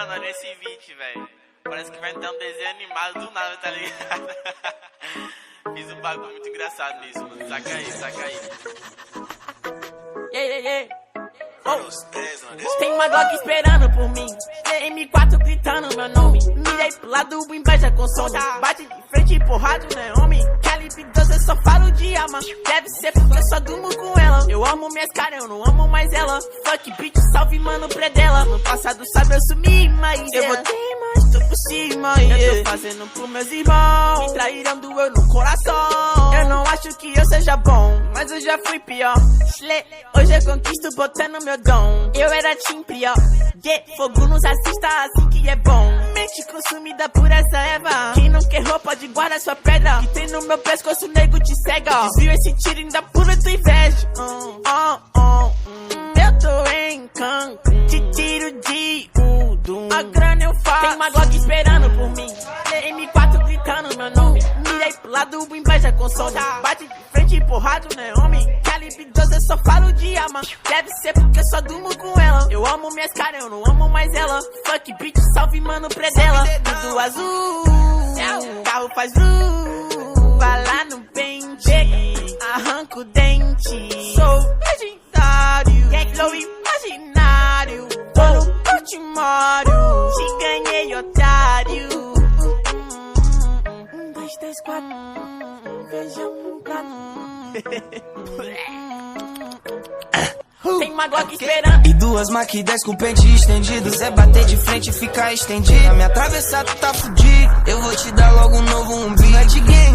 Mano, olha esse vídeo, velho. Parece que vai entrar um desenho animado do nada, tá ligado? Fiz um bagulho muito engraçado nisso, mano. Saca aí, saca aí. Tem uma Glock esperando por mim, M4 gritando meu nome. Mirei pro lado, o inveja consome. Bate de frente, porrada, né, homem? Calibre 12, eu só falo de alma. Deve ser porque eu só durmo com ela. Eu amo minhas caras, eu não amo mais ela. Fuck bitch, salve mano, predela. No passado, sabe, eu sumi, mas eu voltei, mas tô por cima. Eu tô fazendo pros meus irmãos. Me traíram, doeu no coração. Eu não acho que eu seja bom, mas eu já fui pior. Hoje eu conquisto botando meu dom. Eu era team pior. Fogo nos assista assim que é bom. Mente consumida por essa erva. Quem não quer roupa de guarda sua pedra. Que tem no meu pescoço, nego te cega. Desvio esse tiro ainda pura tua inveja. Eu tô em Cancún. Te tiro de Udum. A grana eu faço. Tem uma Glock esperando por mim. M4 gritando meu nome. Mirei pro lado, o inveja consome. Bate de frente, porrada, né, homem? Calibre 12, eu só falo de alma. Deve ser porque eu só durmo com ela. Eu amo minhas caras, eu não amo mais ela. Fuck bitch, salve mano, predela. Tudo azul, o carro faz vai lá no pente. Arranca o dente. Sou legendário, sou imaginário. Tô no ultimário, te ganhei, otário. 1, 2, 3, 4. Veja um Tem uma Glock esperando. E 2 Mach 10 com pente estendido. Zé bater de frente e ficar estendido. Me atravessar tu tá fudido. Eu vou te dar logo um novo umbigo. É de game.